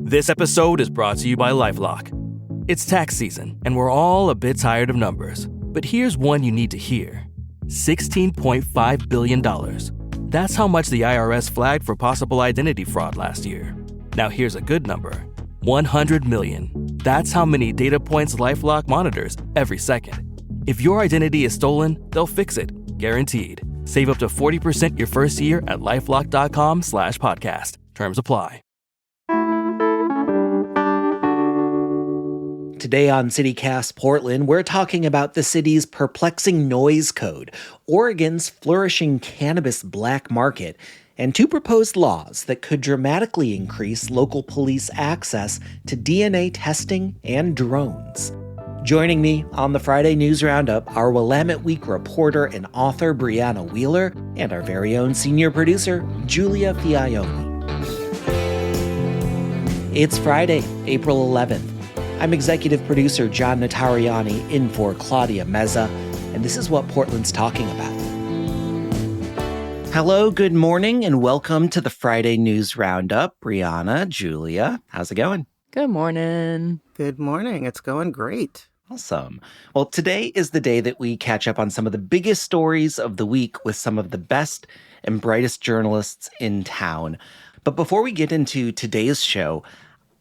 This episode is brought to you by LifeLock. It's tax season, and we're all a bit tired of numbers. But here's one you need to hear. $16.5 billion. That's how much the IRS flagged for possible identity fraud last year. Now here's a good number. 100 million. That's how many data points LifeLock monitors every second. If your identity is stolen, they'll fix it, guaranteed. Save up to 40% your first year at LifeLock.com/podcast. Terms apply. Today on CityCast Portland, we're talking about the city's perplexing noise code, Oregon's flourishing cannabis black market, and two proposed laws that could dramatically increase local police access to DNA testing and drones. Joining me on the Friday News Roundup are Willamette Week reporter and author Brianna Wheeler and our very own senior producer, Giulia Fiaoni. It's Friday, April 11th. I'm executive producer John Notarianni in for Claudia Meza, and this is what Portland's talking about. Hello, good morning, and welcome to the Friday News Roundup. Brianna, Giulia, how's it going? Good morning. Good morning. It's going great. Awesome. Well, today is the day that we catch up on some of the biggest stories of the week with some of the best and brightest journalists in town. But before we get into today's show,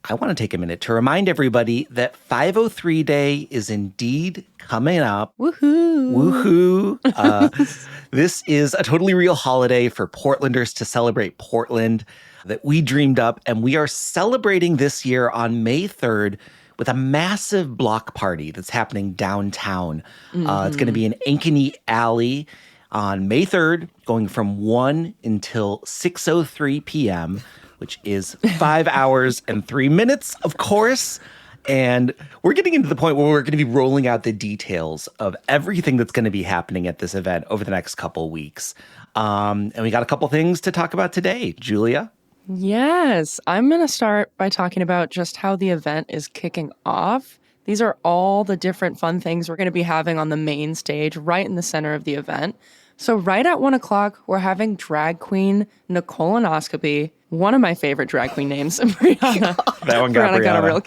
I want to take a minute to remind everybody that 503 Day is indeed coming up. Woohoo! Woohoo! This is a totally real holiday for Portlanders to celebrate Portland that we dreamed up, and we are celebrating this year on May 3rd with a massive block party that's happening downtown. It's going to be in Ankeny Alley on May 3rd, going from 1 until 6:03 p.m., which is 5 hours and 3 minutes, of course. And we're getting into the point where we're going to be rolling out the details of everything that's going to be happening at this event over the next couple weeks. And we got a couple things to talk about today. Giulia? Yes, I'm going to start by talking about just how the event is kicking off. These are all the different fun things we're going to be having on the main stage right in the center of the event. So right at 1 o'clock, we're having drag queen Nicolonoscopy, one of my favorite drag queen names, Brianna. That one got Brianna. Got a real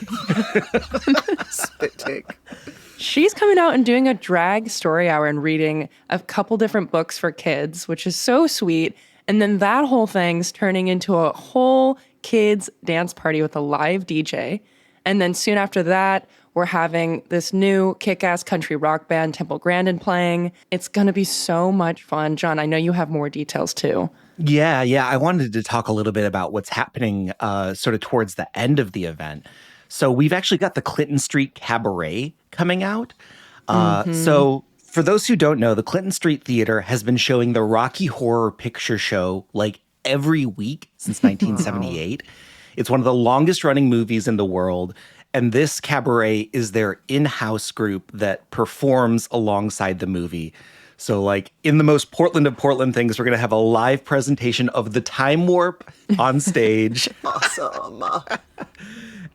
Spit take. She's coming out and doing a drag story hour and reading a couple different books for kids, which is so sweet. And then that whole thing's turning into a whole kids dance party with a live DJ. And then soon after that, we're having this new kick-ass country rock band, Temple Grandin, playing. It's going to be so much fun. John, I know you have more details too. Yeah. I wanted to talk a little bit about what's happening sort of towards the end of the event. So we've actually got the Clinton Street Cabaret coming out. So for those who don't know, the Clinton Street Theater has been showing the Rocky Horror Picture Show like every week since 1978. It's one of the longest running movies in the world. And this cabaret is their in-house group that performs alongside the movie. So like in the most Portland of Portland things, we're going to have a live presentation of The Time Warp on stage. Awesome.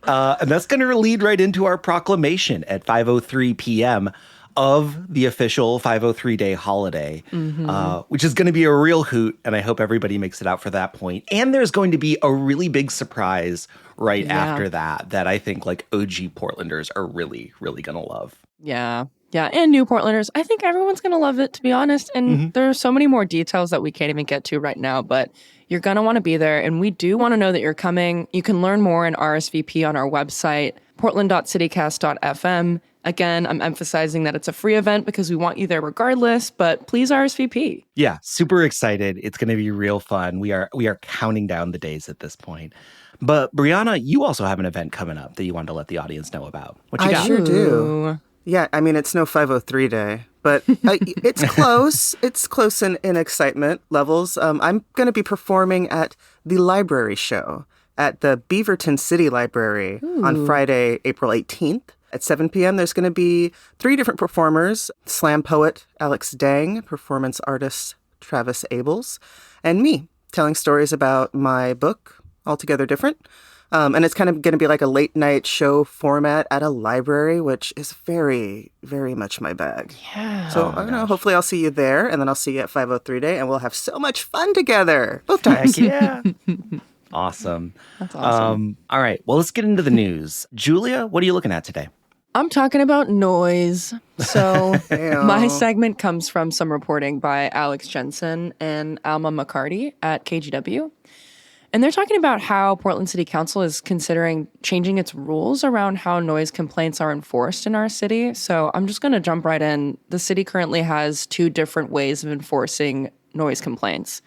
And that's going to lead right into our proclamation at 5:03 p.m. of the official 503 Day holiday, which is going to be a real hoot. And I hope everybody makes it out for that point. And there's going to be a really big surprise right after that I think like OG Portlanders are really, really going to love. Yeah, and new Portlanders. I think everyone's going to love it, to be honest. And there are so many more details that we can't even get to right now, but you're going to want to be there. And we do want to know that you're coming. You can learn more and RSVP on our website, portland.citycast.fm. Again, I'm emphasizing that it's a free event because we want you there regardless, but please RSVP. Yeah, super excited. It's going to be real fun. We are counting down the days at this point. But Brianna, you also have an event coming up that you wanted to let the audience know about. What you got? I sure do. Yeah, I mean, it's no 503 Day, but it's close. It's close in excitement levels. I'm going to be performing at the library show at the Beaverton City Library on Friday, April 18th. At 7 p.m., there's going to be 3 different performers: slam poet Alex Dang, performance artist Travis Abels, and me, telling stories about my book, Altogether Different. And it's kind of going to be like a late night show format at a library, which is very, very much my bag. Yeah. So I don't know, hopefully I'll see you there, and then I'll see you at 503 Day, and we'll have so much fun together. Both times. Heck yeah. Awesome. That's awesome. All right. Well, let's get into the news. Julia, what are you looking at today? I'm talking about noise. So Ew. my segment comes from some reporting by Alex Jensen and Alma McCarty at KGW. And they're talking about how Portland City Council is considering changing its rules around how noise complaints are enforced in our city. So I'm just going to jump right in. The city currently has 2 different ways of enforcing noise complaints.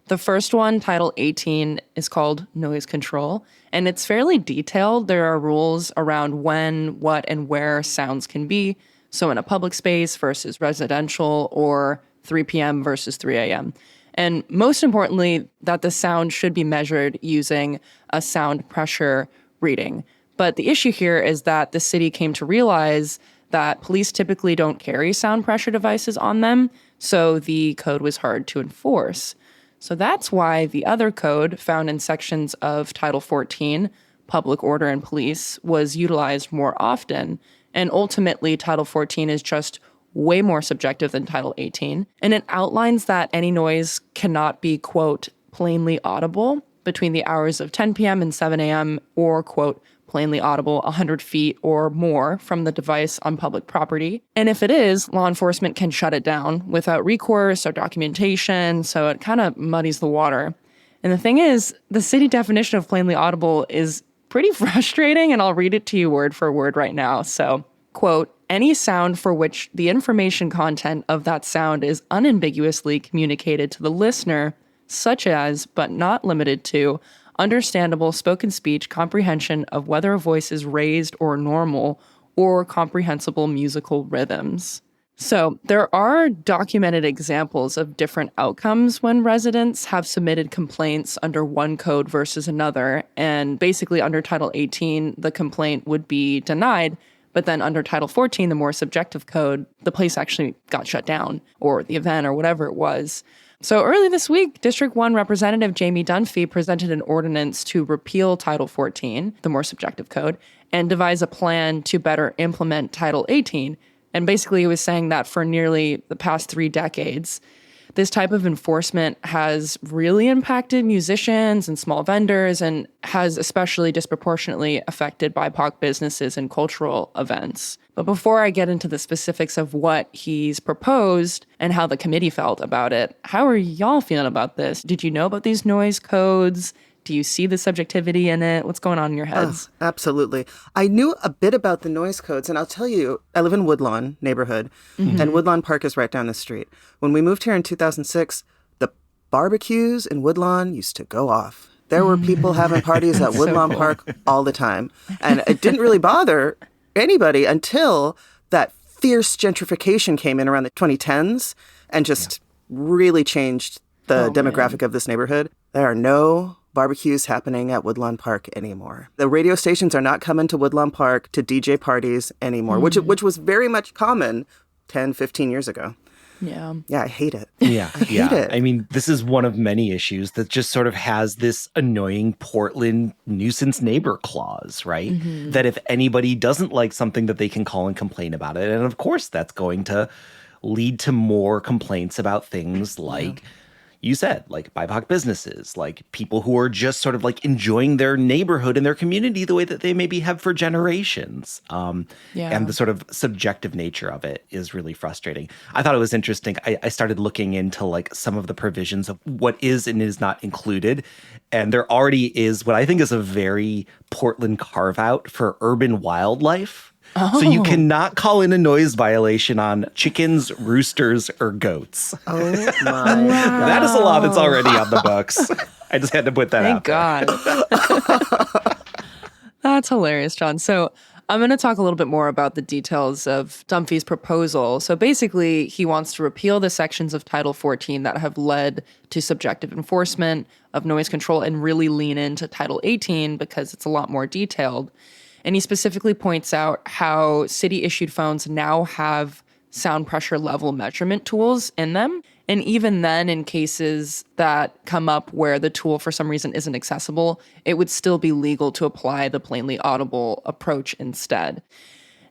The first one, Title 18, is called noise control, and it's fairly detailed. There are rules around when, what, and where sounds can be. So in a public space versus residential, or 3 p.m. versus 3 a.m. And most importantly, that the sound should be measured using a sound pressure reading. But the issue here is that the city came to realize that police typically don't carry sound pressure devices on them, so the code was hard to enforce. So that's why the other code found in sections of Title 14, Public Order and Police, was utilized more often. And ultimately, Title 14 is just way more subjective than Title 18. And it outlines that any noise cannot be, quote, plainly audible between the hours of 10 p.m. and 7 a.m. or, quote, plainly audible 100 feet or more from the device on public property. And if it is, law enforcement can shut it down without recourse or documentation, so it kind of muddies the water. And the thing is, the city definition of plainly audible is pretty frustrating, and I'll read it to you word for word right now. So, quote, any sound for which the information content of that sound is unambiguously communicated to the listener, such as, but not limited to, understandable spoken speech comprehension of whether a voice is raised or normal, or comprehensible musical rhythms. So there are documented examples of different outcomes when residents have submitted complaints under one code versus another. And basically under Title 18, the complaint would be denied. But then under Title 14, the more subjective code, the place actually got shut down, or the event or whatever it was. So early this week, District 1 Representative Jamie Dunphy presented an ordinance to repeal Title 14, the more subjective code, and devise a plan to better implement Title 18. And basically he was saying that for nearly the past 3 decades, this type of enforcement has really impacted musicians and small vendors and has especially disproportionately affected BIPOC businesses and cultural events. But before I get into the specifics of what he's proposed and how the committee felt about it, how are y'all feeling about this? Did you know about these noise codes? Do you see the subjectivity in it? What's going on in your heads? Absolutely. I knew a bit about the noise codes, and I'll tell you, I live in Woodlawn neighborhood, and Woodlawn Park is right down the street. When we moved here in 2006, the barbecues in Woodlawn used to go off. There were people having parties at Woodlawn Park all the time, and it didn't really bother anybody until that fierce gentrification came in around the 2010s and just really changed the demographic of this neighborhood. There are no barbecues happening at Woodlawn Park anymore. The radio stations are not coming to Woodlawn Park to DJ parties anymore, which was very much common 10, 15 years ago. Yeah. Yeah, I hate it. Yeah, I hate it. I mean, this is one of many issues that just sort of has this annoying Portland nuisance neighbor clause, right? That if anybody doesn't like something, that they can call and complain about it. And of course, that's going to lead to more complaints about things like, you said, like BIPOC businesses, like people who are just sort of like enjoying their neighborhood and their community the way that they maybe have for generations. And the sort of subjective nature of it is really frustrating. I thought it was interesting. I started looking into like some of the provisions of what is and is not included. And there already is what I think is a very Portland carve out for urban wildlife. So you cannot call in a noise violation on chickens, roosters, or goats. Oh my God. That is a law that's already on the books. I just had to put that out there. Thank God. That's hilarious, John. So I'm going to talk a little bit more about the details of Dunphy's proposal. So basically, he wants to repeal the sections of Title 14 that have led to subjective enforcement of noise control and really lean into Title 18 because it's a lot more detailed. And he specifically points out how city-issued phones now have sound pressure level measurement tools in them. And even then, in cases that come up where the tool for some reason isn't accessible, it would still be legal to apply the plainly audible approach instead.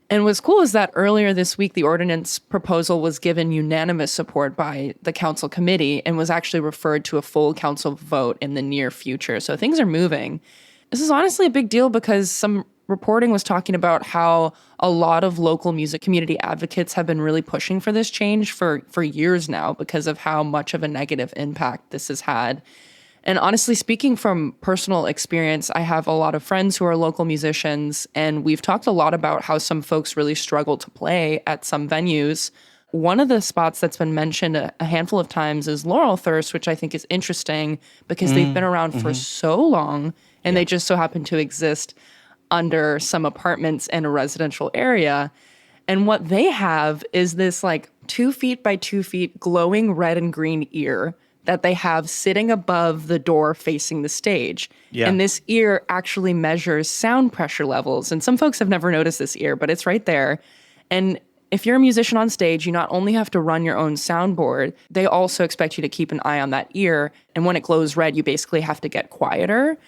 And what's cool is that earlier this week, the ordinance proposal was given unanimous support by the council committee and was actually referred to a full council vote in the near future. So things are moving. This is honestly a big deal because some reporting was talking about how a lot of local music community advocates have been really pushing for this change for years now because of how much of a negative impact this has had. And honestly, speaking from personal experience, I have a lot of friends who are local musicians, and we've talked a lot about how some folks really struggle to play at some venues. One of the spots that's been mentioned a handful of times is Laurel Thirst, which I think is interesting because they've been around for so long, and they just so happen to exist under some apartments in a residential area. And what they have is this 2 feet by 2 feet glowing red and green ear that they have sitting above the door facing the stage. Yeah. And this ear actually measures sound pressure levels. And some folks have never noticed this ear, but it's right there. And if you're a musician on stage, you not only have to run your own soundboard, they also expect you to keep an eye on that ear. And when it glows red, you basically have to get quieter.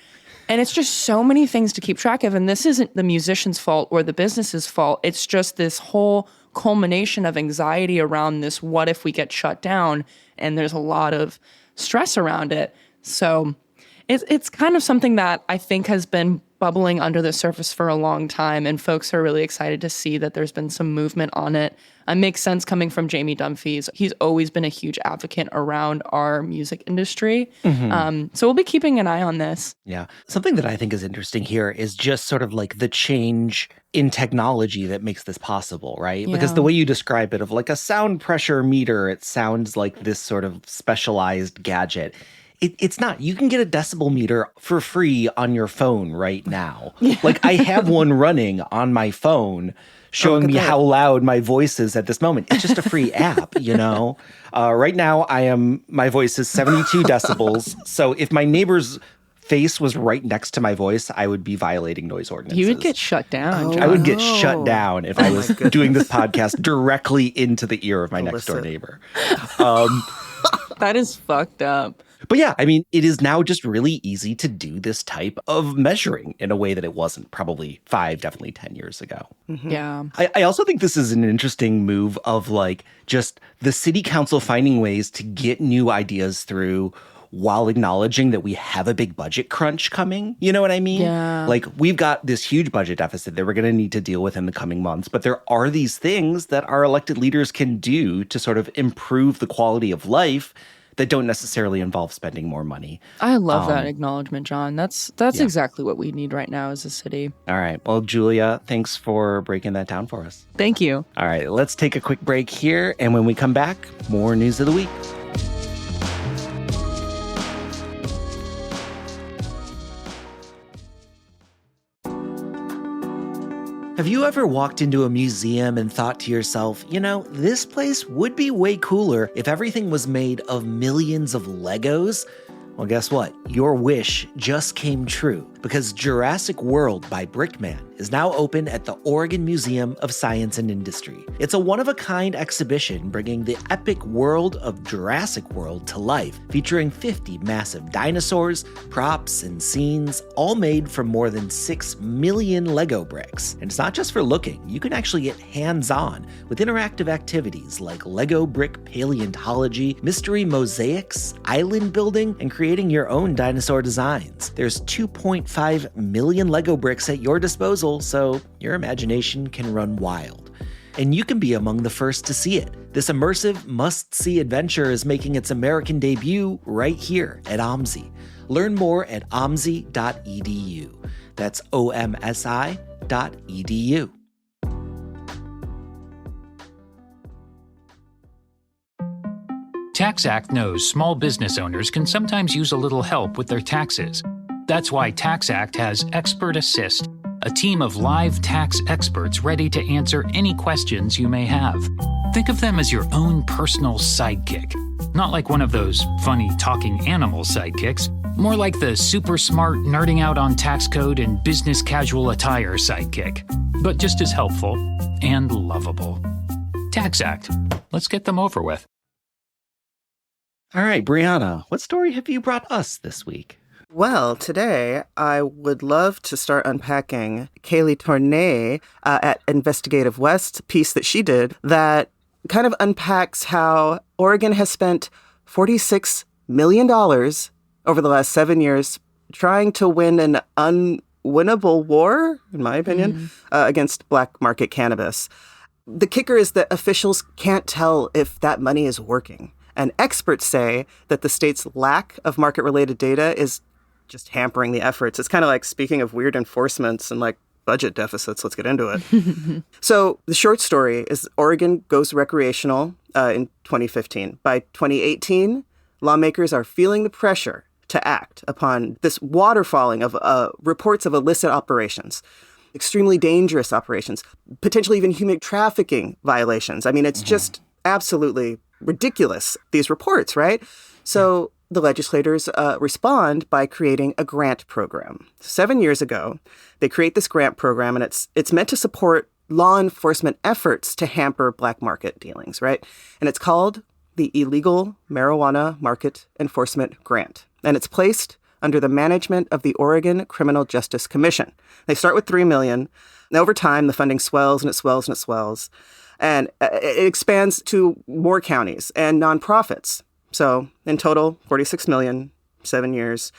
And it's just so many things to keep track of. And this isn't the musician's fault or the business's fault. It's just this whole culmination of anxiety around this, what if we get shut down? And there's a lot of stress around it. So it's kind of something that I think has been bubbling under the surface for a long time, and folks are really excited to see that there's been some movement on it. It makes sense coming from Jamie Dunphy's. He's always been a huge advocate around our music industry. So we'll be keeping an eye on this. Yeah. Something that I think is interesting here is just sort of the change in technology that makes this possible, right? Yeah. Because the way you describe it of a sound pressure meter, it sounds like this sort of specialized gadget. It's not. You can get a decibel meter for free on your phone right now. I have one running on my phone showing me how loud my voice is at this moment. It's just a free app, Right now, my voice is 72 decibels. So if my neighbor's face was right next to my voice, I would be violating noise ordinances. You would get shut down. I would get shut down if I was doing this podcast directly into the ear of my next door neighbor. That is fucked up. But yeah, it is now just really easy to do this type of measuring in a way that it wasn't probably 5, definitely 10 years ago. Mm-hmm. Yeah. I also think this is an interesting move of just the city council finding ways to get new ideas through while acknowledging that we have a big budget crunch coming. You know what I mean? Yeah. We've got this huge budget deficit that we're going to need to deal with in the coming months. But there are these things that our elected leaders can do to sort of improve the quality of life that don't necessarily involve spending more money. I love that acknowledgement, John. That's exactly what we need right now as a city. All right. Well, Giulia, thanks for breaking that down for us. Thank you. All right. Let's take a quick break here. And when we come back, more news of the week. Have you ever walked into a museum and thought to yourself, this place would be way cooler if everything was made of millions of Legos? Well, guess what? Your wish just came true because Jurassic World by Brickman is now open at the Oregon Museum of Science and Industry. It's a one-of-a-kind exhibition bringing the epic world of Jurassic World to life, featuring 50 massive dinosaurs, props, and scenes, all made from more than 6 million Lego bricks. And it's not just for looking. You can actually get hands-on with interactive activities like Lego brick paleontology, mystery mosaics, island building, and creating your own dinosaur designs. There's 2.5 million Lego bricks at your disposal, so your imagination can run wild. And you can be among the first to see it. This immersive, must-see adventure is making its American debut right here at OMSI. Learn more at omsi.edu. That's omsi.edu. TaxAct knows small business owners can sometimes use a little help with their taxes. That's why TaxAct has Expert Assist, a team of live tax experts ready to answer any questions you may have. Think of them as your own personal sidekick. Not like one of those funny talking animal sidekicks, more like the super smart nerding out on tax code and business casual attire sidekick, but just as helpful and lovable. TaxAct. Let's get them over with. All right, Brianna, what story have you brought us this week? Well, today I would love to start unpacking Kaylee Tournay at Investigative West's piece that she did that kind of unpacks how Oregon has spent $46 million over the last 7 years trying to win an unwinnable war, in my opinion, against black market cannabis. The kicker is that officials can't tell if that money is working. And experts say that the state's lack of market-related data is just hampering the efforts. It's kind of like, speaking of weird enforcements and like budget deficits, let's get into it. So the short story is Oregon goes recreational in 2015. By 2018, lawmakers are feeling the pressure to act upon this waterfalling of reports of illicit operations, extremely dangerous operations, potentially even human trafficking violations. I mean, it's just absolutely ridiculous, these reports, right? So the legislators respond by creating a grant program. 7 years ago, they create this grant program, and it's meant to support law enforcement efforts to hamper black market dealings, right? And it's called the Illegal Marijuana Market Enforcement Grant. And it's placed under the management of the Oregon Criminal Justice Commission. They start with $3 million. And over time, the funding swells and it swells and it swells. And it expands to more counties and nonprofits. So in total, $46 million, 7 years.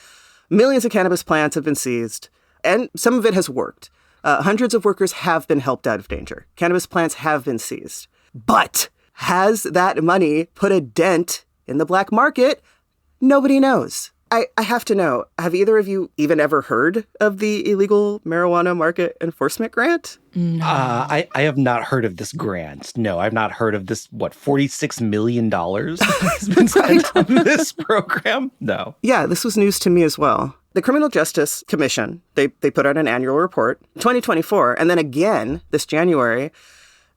Millions of cannabis plants have been seized, and some of it has worked. Hundreds of workers have been helped out of danger. Cannabis plants have been seized. But has that money put a dent in the black market? Nobody knows. I have to know, have either of you even ever heard of the Illegal Marijuana Market Enforcement Grant? No. I have not heard of this grant. No, I've not heard of this, $46 million has been spent on this program? No. Yeah, this was news to me as well. The Criminal Justice Commission, they put out an annual report, 2024, and then again this January,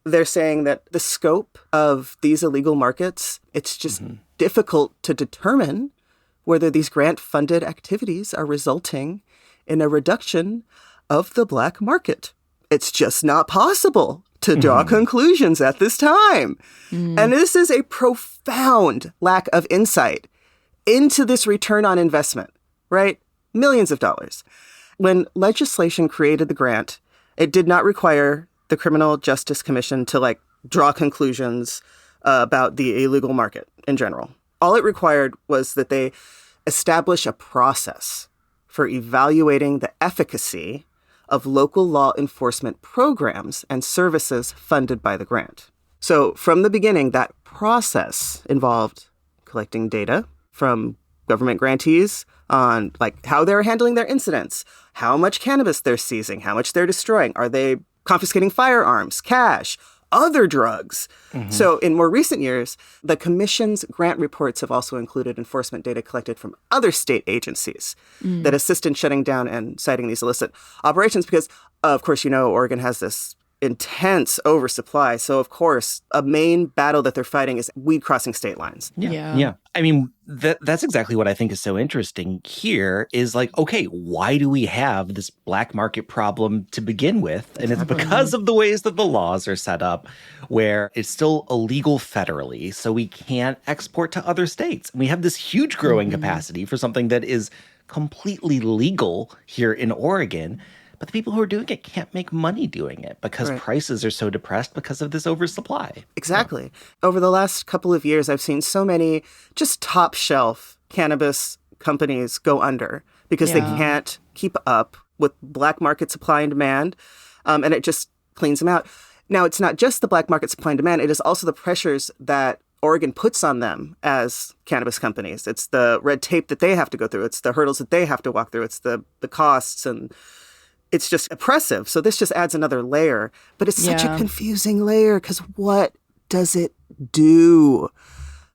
they're saying that the scope of these illegal markets, it's just difficult to determine whether these grant-funded activities are resulting in a reduction of the black market. It's just not possible to draw conclusions at this time. And this is a profound lack of insight into this return on investment, right? Millions of dollars. When legislation created the grant, it did not require the Criminal Justice Commission to draw conclusions about the illegal market in general. All it required was that they establish a process for evaluating the efficacy of local law enforcement programs and services funded by the grant. So from the beginning, that process involved collecting data from government grantees on how they're handling their incidents, how much cannabis they're seizing, how much they're destroying. Are they confiscating firearms, cash, other drugs? So in more recent years, the commission's grant reports have also included enforcement data collected from other state agencies that assist in shutting down and citing these illicit operations because, of course, Oregon has this intense oversupply. So, of course, a main battle that they're fighting is weed crossing state lines. Yeah. I mean, that's exactly what I think is so interesting here is okay, why do we have this black market problem to begin with? And it's because of the ways that the laws are set up where it's still illegal federally. So we can't export to other states. And we have this huge growing capacity for something that is completely legal here in Oregon. But the people who are doing it can't make money doing it because prices are so depressed because of this oversupply. Exactly. Over the last couple of years, I've seen so many just top shelf cannabis companies go under because they can't keep up with black market supply and demand. And it just cleans them out. Now, it's not just the black market supply and demand. It is also the pressures that Oregon puts on them as cannabis companies. It's the red tape that they have to go through. It's the hurdles that they have to walk through. It's the costs and it's just oppressive. So this just adds another layer. But it's such a confusing layer because what does it do?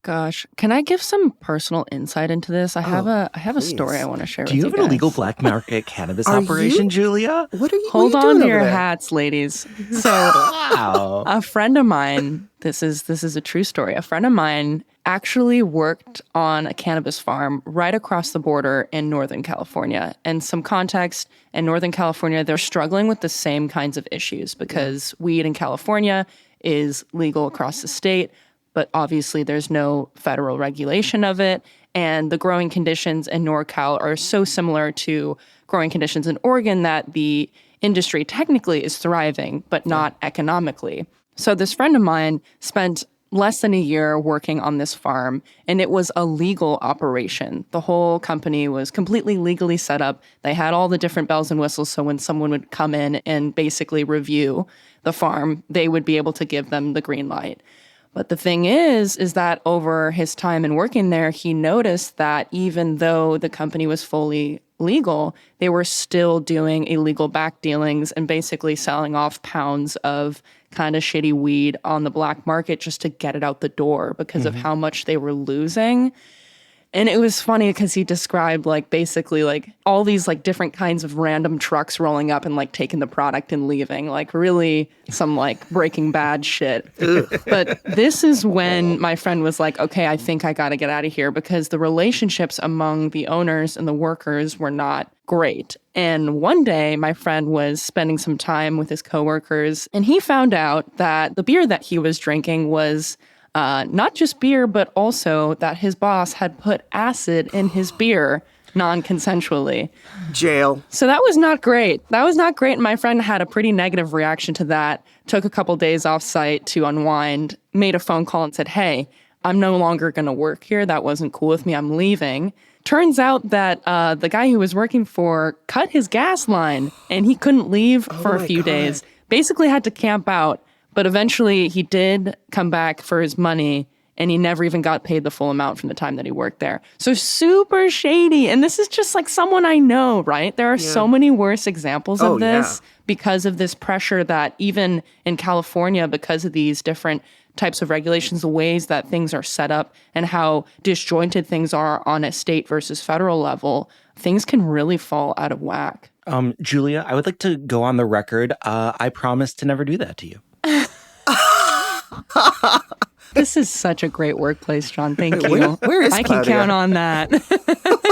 Gosh, can I give some personal insight into this? I have a story I want to share with you. Do you have an illegal black market cannabis operation, Julia? What are you Hold what are you on doing to your over there? hats, ladies. So Wow. a friend of mine, this is a true story. A friend of mine actually worked on a cannabis farm right across the border in Northern California. And some context, in Northern California, they're struggling with the same kinds of issues because weed in California is legal across the state, but obviously there's no federal regulation of it. And the growing conditions in NorCal are so similar to growing conditions in Oregon that the industry technically is thriving, but not economically. So this friend of mine spent less than a year working on this farm, and it was a legal operation. The whole company was completely legally set up. They had all the different bells and whistles, so when someone would come in and basically review the farm, they would be able to give them the green light. But the thing is that over his time in working there, he noticed that even though the company was fully legal, they were still doing illegal back dealings and basically selling off pounds of kind of shitty weed on the black market just to get it out the door because of how much they were losing. And it was funny because he described basically all these different kinds of random trucks rolling up and taking the product and leaving, really some Breaking Bad shit. But this is when my friend was like, okay, I think I got to get out of here because the relationships among the owners and the workers were not great. And one day my friend was spending some time with his coworkers and he found out that the beer that he was drinking was not just beer, but also that his boss had put acid in his beer non-consensually. Jail. So that was not great. That was not great. And my friend had a pretty negative reaction to that, took a couple days off site to unwind, made a phone call and said, hey, I'm no longer going to work here. That wasn't cool with me. I'm leaving. Turns out that the guy who was working for cut his gas line and he couldn't leave for a few days. Basically had to camp out. But eventually he did come back for his money and he never even got paid the full amount from the time that he worked there. So super shady. And this is just someone I know, right? There are so many worse examples of this because of this pressure that even in California, because of these different types of regulations, the ways that things are set up and how disjointed things are on a state versus federal level, things can really fall out of whack. Giulia, I would like to go on the record. I promise to never do that to you. This is such a great workplace, John. Thank you. Where is I Claudia? can count on that.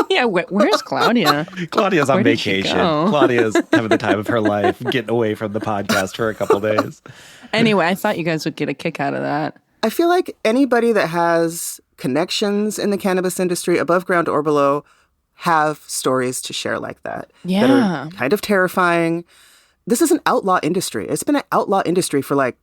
Yeah, where's Claudia? Claudia's on Where did she vacation. go? Claudia's having the time of her life, getting away from the podcast for a couple days. Anyway, I thought you guys would get a kick out of that. I feel like anybody that has connections in the cannabis industry, above ground or below, have stories to share like that. Yeah. That are kind of terrifying. This is an outlaw industry. It's been an outlaw industry for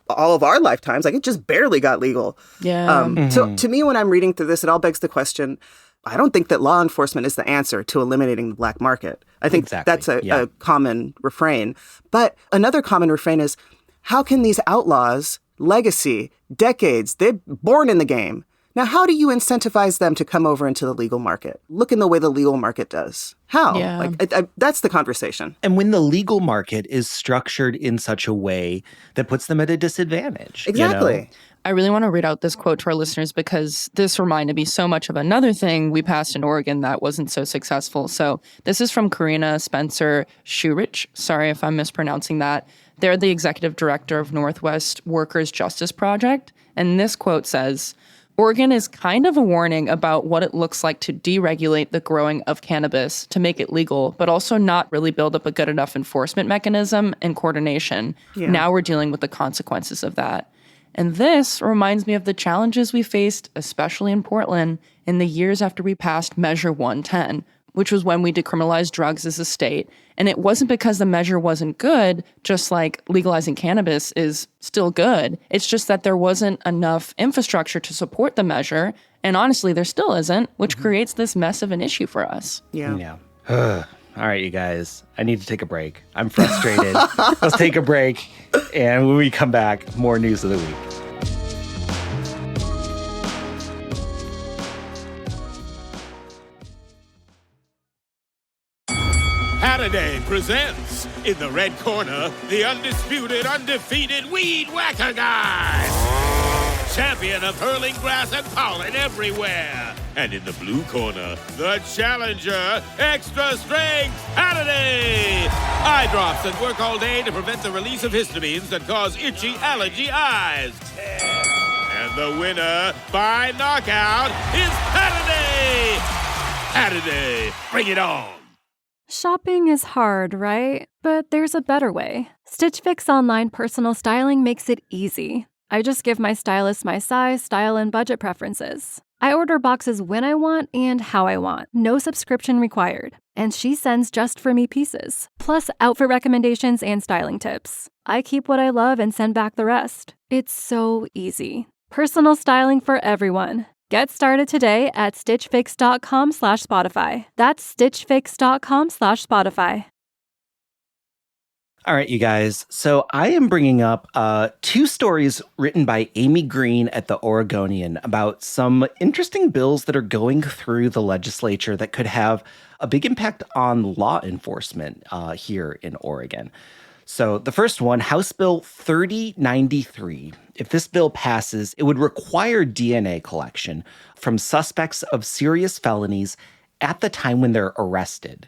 all of our lifetimes. It just barely got legal. Yeah. So to me, when I'm reading through this, it all begs the question, I don't think that law enforcement is the answer to eliminating the black market. I think that's a common refrain. But another common refrain is, how can these outlaws, legacy, decades, they're born in the game. Now, how do you incentivize them to come over into the legal market? Look in the way the legal market does. How? Yeah. That's the conversation. And when the legal market is structured in such a way that puts them at a disadvantage. Exactly. You know? I really want to read out this quote to our listeners because this reminded me so much of another thing we passed in Oregon that wasn't so successful. So this is from Karina Spencer Shurich. Sorry if I'm mispronouncing that. They're the executive director of Northwest Workers Justice Project. And this quote says, Oregon is kind of a warning about what it looks like to deregulate the growing of cannabis to make it legal, but also not really build up a good enough enforcement mechanism and coordination. Yeah. Now we're dealing with the consequences of that. And this reminds me of the challenges we faced, especially in Portland, in the years after we passed Measure 110, which was when we decriminalized drugs as a state. And it wasn't because the measure wasn't good, just like legalizing cannabis is still good. It's just that there wasn't enough infrastructure to support the measure. And honestly, there still isn't, which creates this mess of an issue for us. Yeah. All right, you guys, I need to take a break. I'm frustrated. Let's take a break. And when we come back, more news of the week. Halliday presents, in the red corner, the undisputed, undefeated Weed Whacker Guy. Champion of hurling grass and pollen everywhere. And in the blue corner, the challenger, extra strength Halliday. Eye drops that work all day to prevent the release of histamines that cause itchy allergy eyes. And the winner by knockout is Halliday. Halliday, bring it on. Shopping is hard, right? But there's a better way. Stitch Fix online personal styling makes it easy. I just give my stylist my size, style, and budget preferences. I order boxes when I want and how I want. No subscription required. And she sends just for me pieces, plus outfit recommendations and styling tips. I keep what I love and send back the rest. It's so easy. Personal styling for everyone. Get started today at stitchfix.com/Spotify. That's stitchfix.com/Spotify. All right, you guys. So I am bringing up 2 stories written by Amy Green at the Oregonian about some interesting bills that are going through the legislature that could have a big impact on law enforcement here in Oregon. So the first one, House Bill 3093. If this bill passes, it would require DNA collection from suspects of serious felonies at the time when they're arrested.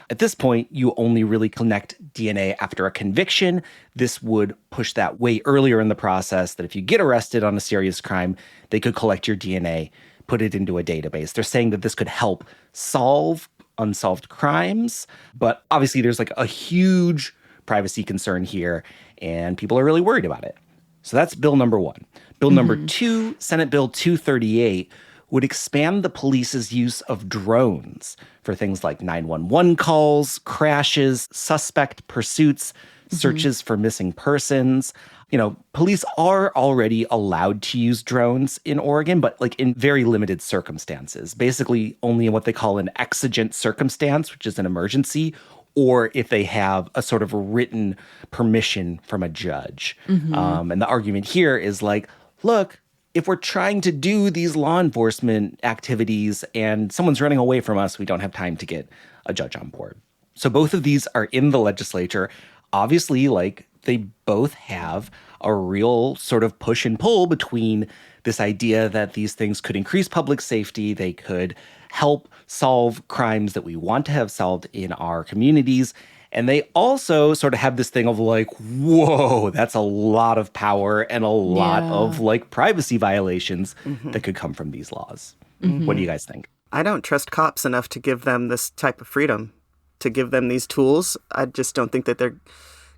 At this point, you only really collect DNA after a conviction. This would push that way earlier in the process, that if you get arrested on a serious crime, they could collect your DNA, put it into a database. They're saying that this could help solve unsolved crimes, but obviously there's like a huge privacy concern here, and people are really worried about it. So that's bill number 1. Bill number 2, Senate Bill 238, would expand the police's use of drones for things like 911 calls, crashes, suspect pursuits, searches for missing persons. You know, police are already allowed to use drones in Oregon, but like in very limited circumstances, basically only in what they call an exigent circumstance, which is an emergency, or if they have a sort of written permission from a judge. And the argument here is like, look, if we're trying to do these law enforcement activities and someone's running away from us, we don't have time to get a judge on board. So both of these are in the legislature. Obviously, like, they both have a real sort of push and pull between this idea that these things could increase public safety, they could help solve crimes that we want to have solved in our communities. And they also sort of have this thing of like, whoa, that's a lot of power and a lot of like privacy violations that could come from these laws. What do you guys think? I don't trust cops enough to give them this type of freedom, to give them these tools. I just don't think that they're,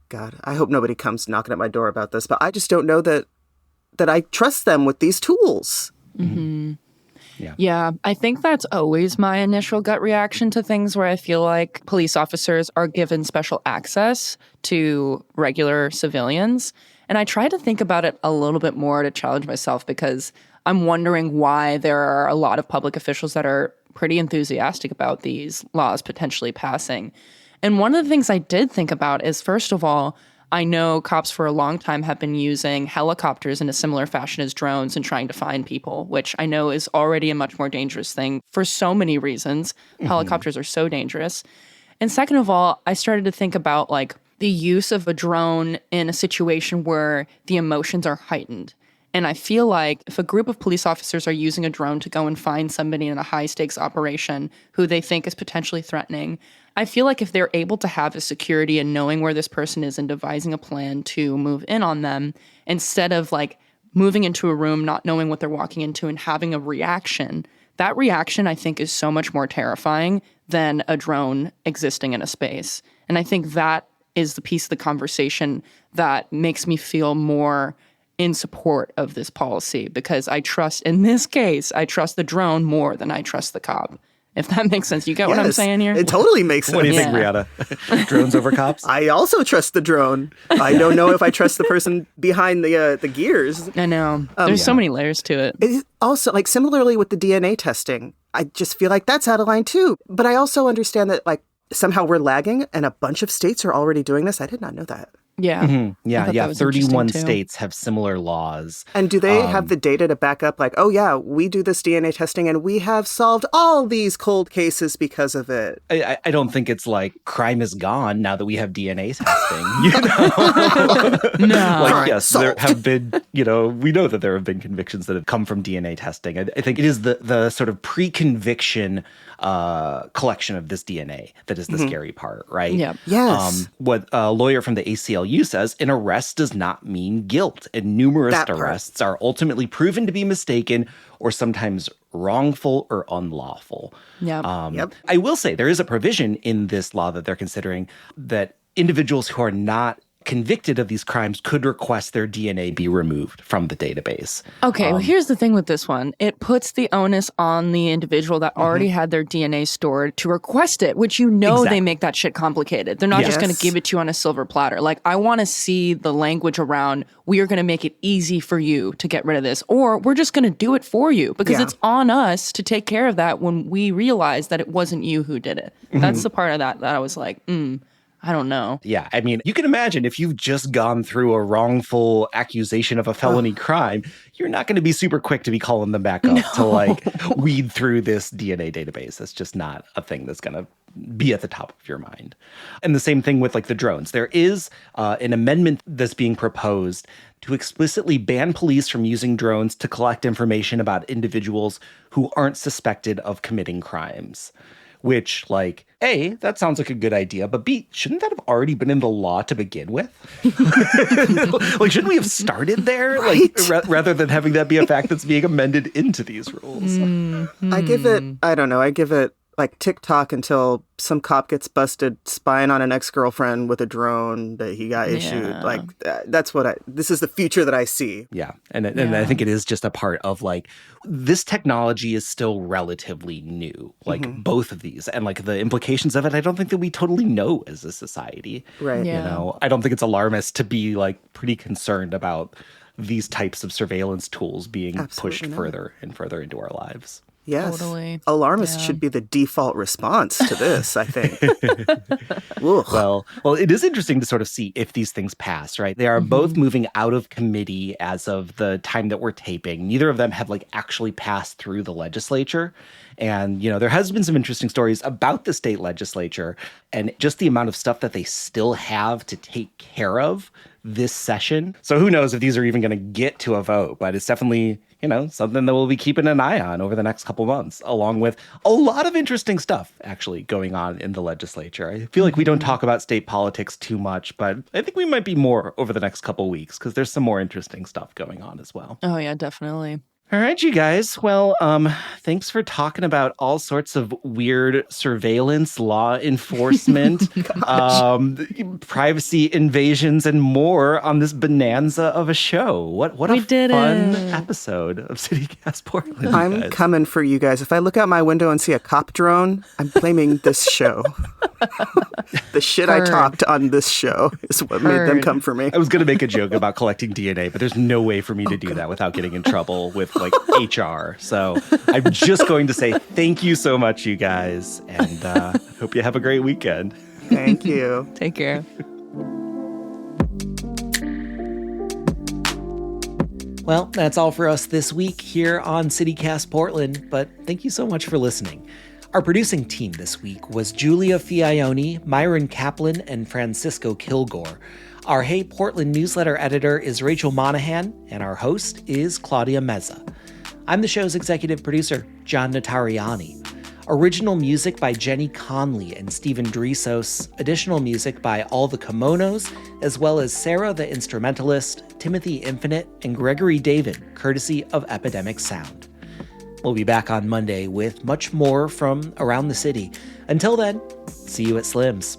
God, I hope nobody comes knocking at my door about this, but I just don't know that I trust them with these tools. Yeah, I think that's always my initial gut reaction to things where I feel like police officers are given special access to regular civilians. And I try to think about it a little bit more to challenge myself, because I'm wondering why there are a lot of public officials that are pretty enthusiastic about these laws potentially passing. And one of the things I did think about is, first of all, I know cops for a long time have been using helicopters in a similar fashion as drones and trying to find people, which I know is already a much more dangerous thing for so many reasons. Helicopters are so dangerous. And second of all, I started to think about like the use of a drone in a situation where the emotions are heightened. And I feel like if a group of police officers are using a drone to go and find somebody in a high-stakes operation who they think is potentially threatening, I feel like if they're able to have the security and knowing where this person is and devising a plan to move in on them, instead of like moving into a room, not knowing what they're walking into and having a reaction, that reaction I think is so much more terrifying than a drone existing in a space. And I think that is the piece of the conversation that makes me feel more in support of this policy, because I trust, in this case, I trust the drone more than I trust the cop. If that makes sense. You get what I'm saying here? It totally makes sense. What do you think, Brianna? Drones over cops? I also trust the drone. I don't know if I trust the person behind the gears. I know. There's so many layers to it. It's also, like, similarly with the DNA testing, I just feel like that's out of line too. But I also understand that, like, somehow we're lagging and a bunch of states are already doing this. I did not know that. Yeah. Yeah. 31 states have similar laws. And do they have the data to back up, like, oh, yeah, we do this DNA testing and we have solved all these cold cases because of it? I don't think it's like crime is gone now that we have DNA testing. You know? No. Like, yes, there have been, we know that there have been convictions that have come from DNA testing. I think it is the sort of pre-conviction collection of this DNA that is the scary part, right? Yeah. Yes. What a lawyer from the ACLU says, an arrest does not mean guilt, and numerous arrests are ultimately proven to be mistaken or sometimes wrongful or unlawful. I will say there is a provision in this law that they're considering that individuals who are not convicted of these crimes could request their DNA be removed from the database. Okay, well, here's the thing with this one. It puts the onus on the individual that already had their DNA stored to request it, which they make that shit complicated. They're not just going to give it to you on a silver platter. Like, I want to see the language around, we are going to make it easy for you to get rid of this, or we're just going to do it for you, because it's on us to take care of that when we realize that it wasn't you who did it. That's the part of that I was like, I don't know. Yeah, I mean, you can imagine if you've just gone through a wrongful accusation of a felony crime, you're not going to be super quick to be calling them back up to like weed through this DNA database. That's just not a thing that's going to be at the top of your mind. And the same thing with like the drones. There is an amendment that's being proposed to explicitly ban police from using drones to collect information about individuals who aren't suspected of committing crimes. Which, like, A, that sounds like a good idea, but B, shouldn't that have already been in the law to begin with? Like, shouldn't we have started there? Right. Like, rather than having that be a fact that's being amended into these rules. I give it like TikTok until some cop gets busted spying on an ex-girlfriend with a drone that he got issued. Like, this is the future that I see. Yeah. And I think it is just a part of like, this technology is still relatively new, like both of these. And like the implications of it, I don't think that we totally know as a society. Right. Yeah. You know, I don't think it's alarmist to be like pretty concerned about these types of surveillance tools being pushed further and further into our lives. Yes. Totally. Alarmist should be the default response to this, I think. Well, it is interesting to sort of see if these things pass, right? They are both moving out of committee as of the time that we're taping. Neither of them have like actually passed through the legislature. And, you know, there has been some interesting stories about the state legislature and just the amount of stuff that they still have to take care of this session. So who knows if these are even going to get to a vote, but it's definitely, you know, something that we'll be keeping an eye on over the next couple months, along with a lot of interesting stuff actually going on in the legislature. I feel like we don't talk about state politics too much, but I think we might be more over the next couple weeks because there's some more interesting stuff going on as well. Oh, yeah, definitely. All right, you guys. Well, thanks for talking about all sorts of weird surveillance, law enforcement, privacy invasions, and more on this bonanza of a show. What a fun episode of CityCast Portland. I'm coming for you guys. If I look out my window and see a cop drone, I'm blaming this show. The shit I talked on this show is what made them come for me. I was going to make a joke about collecting DNA, but there's no way for me to do that without getting in trouble with like HR. So I'm just going to say thank you so much, you guys, and hope you have a great weekend. Thank you. Take care. Well, that's all for us this week here on CityCast Portland, but thank you so much for listening. Our producing team this week was Giulia Fiaoni, Myron Kaplan, and Francisco Kilgore. Our Hey Portland newsletter editor is Rachel Monahan, and our host is Claudia Meza. I'm the show's executive producer, John Notarianni. Original music by Jenny Conley and Stephen Drisos. Additional music by All the Kimonos, as well as Sarah the Instrumentalist, Timothy Infinite, and Gregory David, courtesy of Epidemic Sound. We'll be back on Monday with much more from around the city. Until then, see you at Slim's.